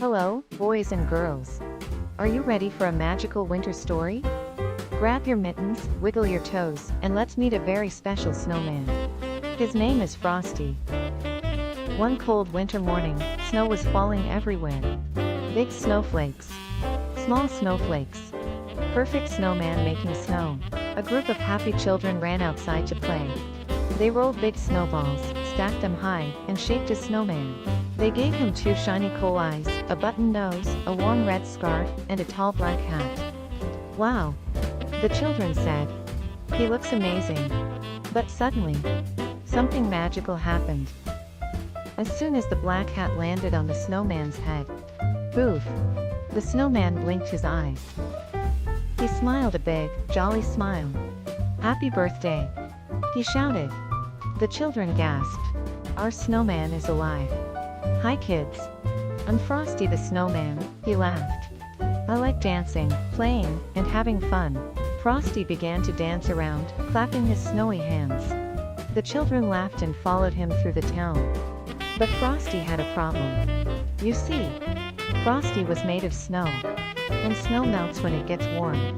Hello, boys and girls. Are you ready for a magical winter story? Grab your mittens, wiggle your toes, and let's meet a very special snowman. His name is Frosty. One cold winter morning, snow was falling everywhere. Big snowflakes. Small snowflakes. Perfect snowman making snow. A group of happy children ran outside to play. They rolled big snowballs, stacked them high, and shaped a snowman. They gave him two shiny coal eyes, a button nose, a warm red scarf, and a tall black hat. Wow! The children said. He looks amazing. But suddenly, something magical happened. As soon as the black hat landed on the snowman's head, poof! The snowman blinked his eyes. He smiled a big, jolly smile. Happy birthday! He shouted. The children gasped. Our snowman is alive. Hi kids. I'm Frosty the Snowman, he laughed. I like dancing, playing, and having fun. Frosty began to dance around, clapping his snowy hands. The children laughed and followed him through the town. But Frosty had a problem. You see, Frosty was made of snow. And snow melts when it gets warm.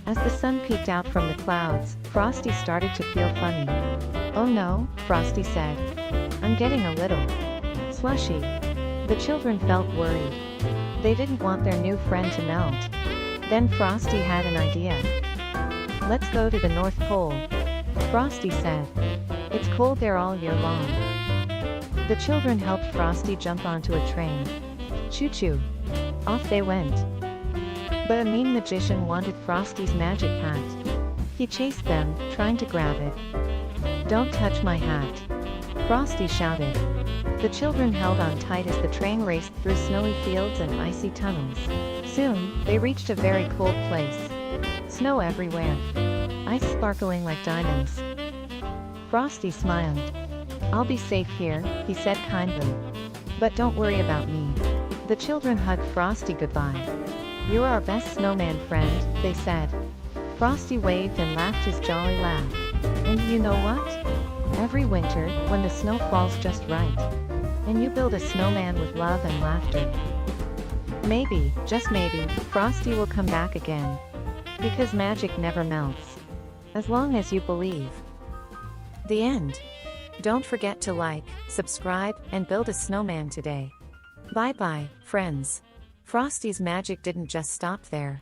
As the sun peeked out from the clouds, Frosty started to feel funny. Oh no, Frosty said. I'm getting a little slushy. The children felt worried. They didn't want their new friend to melt. Then Frosty had an idea. Let's go to the North Pole, Frosty said. It's cold there all year long. The children helped Frosty jump onto a train. Choo-choo. Off they went. But a mean magician wanted Frosty's magic hat. He chased them, trying to grab it. Don't touch my hat, Frosty shouted. The children held on tight as the train raced through snowy fields and icy tunnels. Soon, they reached a very cold place. Snow everywhere. Ice sparkling like diamonds. Frosty smiled. I'll be safe here, he said kindly. But don't worry about me. The children hugged Frosty goodbye. You're our best snowman friend, they said. Frosty waved and laughed his jolly laugh. And you know what? Every winter, when the snow falls just right, and you build a snowman with love and laughter, maybe, just maybe, Frosty will come back again. Because magic never melts. As long as you believe. The end. Don't forget to like, subscribe, and build a snowman today. Bye-bye, friends. Frosty's magic didn't just stop there.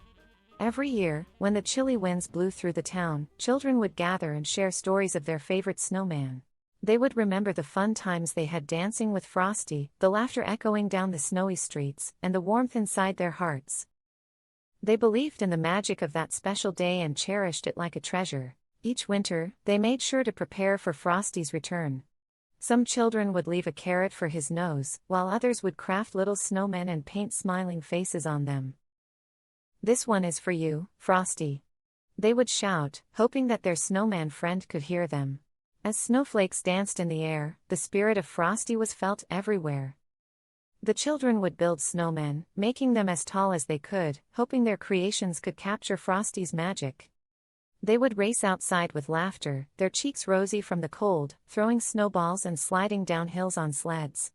Every year, when the chilly winds blew through the town, children would gather and share stories of their favorite snowman. They would remember the fun times they had dancing with Frosty, the laughter echoing down the snowy streets, and the warmth inside their hearts. They believed in the magic of that special day and cherished it like a treasure. Each winter, they made sure to prepare for Frosty's return. Some children would leave a carrot for his nose, while others would craft little snowmen and paint smiling faces on them. This one is for you, Frosty. They would shout, hoping that their snowman friend could hear them. As snowflakes danced in the air, the spirit of Frosty was felt everywhere. The children would build snowmen, making them as tall as they could, hoping their creations could capture Frosty's magic. They would race outside with laughter, their cheeks rosy from the cold, throwing snowballs and sliding down hills on sleds.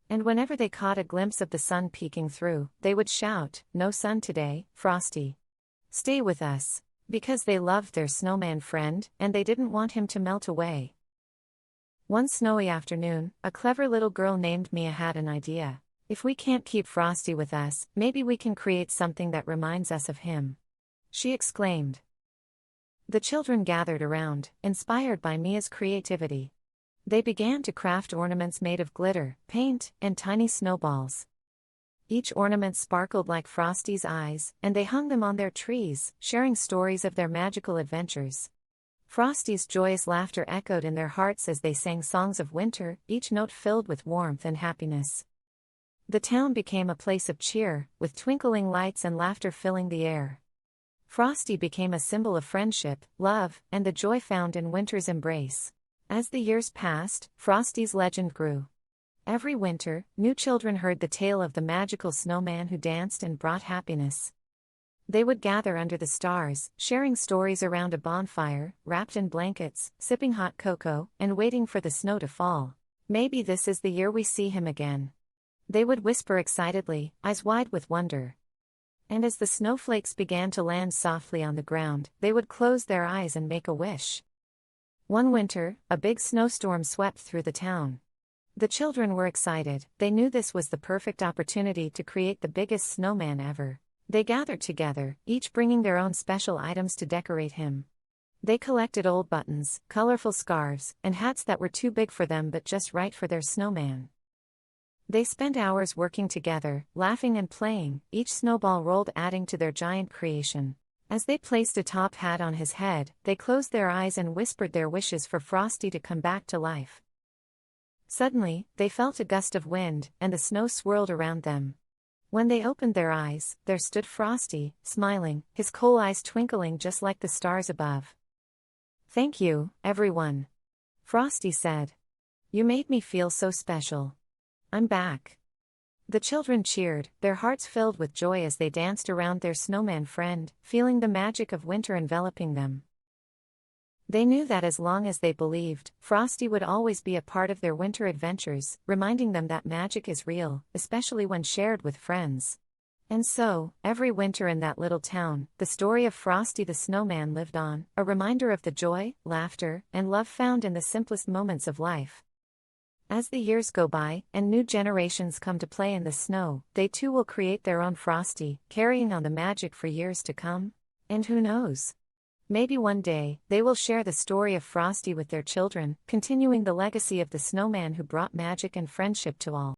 And whenever they caught a glimpse of the sun peeking through, they would shout, "No sun today, Frosty. Stay with us." Because they loved their snowman friend, and they didn't want him to melt away. One snowy afternoon, a clever little girl named Mia had an idea. If we can't keep Frosty with us, maybe we can create something that reminds us of him, she exclaimed. The children gathered around, inspired by Mia's creativity. They began to craft ornaments made of glitter, paint, and tiny snowballs. Each ornament sparkled like Frosty's eyes, and they hung them on their trees, sharing stories of their magical adventures. Frosty's joyous laughter echoed in their hearts as they sang songs of winter, each note filled with warmth and happiness. The town became a place of cheer, with twinkling lights and laughter filling the air. Frosty became a symbol of friendship, love, and the joy found in winter's embrace. As the years passed, Frosty's legend grew. Every winter, new children heard the tale of the magical snowman who danced and brought happiness. They would gather under the stars, sharing stories around a bonfire, wrapped in blankets, sipping hot cocoa, and waiting for the snow to fall. Maybe this is the year we see him again. They would whisper excitedly, eyes wide with wonder. And as the snowflakes began to land softly on the ground, they would close their eyes and make a wish. One winter, a big snowstorm swept through the town. The children were excited. They knew this was the perfect opportunity to create the biggest snowman ever. They gathered together, each bringing their own special items to decorate him. They collected old buttons, colorful scarves, and hats that were too big for them but just right for their snowman. They spent hours working together, laughing and playing, each snowball rolled adding to their giant creation. As they placed a top hat on his head, they closed their eyes and whispered their wishes for Frosty to come back to life. Suddenly, they felt a gust of wind, and the snow swirled around them. When they opened their eyes, there stood Frosty, smiling, his coal eyes twinkling just like the stars above. "Thank you, everyone," Frosty said. "You made me feel so special. I'm back." The children cheered, their hearts filled with joy as they danced around their snowman friend, feeling the magic of winter enveloping them. They knew that as long as they believed, Frosty would always be a part of their winter adventures, reminding them that magic is real, especially when shared with friends. And so, every winter in that little town, the story of Frosty the Snowman lived on, a reminder of the joy, laughter, and love found in the simplest moments of life. As the years go by, and new generations come to play in the snow, they too will create their own Frosty, carrying on the magic for years to come. And who knows? Maybe one day, they will share the story of Frosty with their children, continuing the legacy of the snowman who brought magic and friendship to all.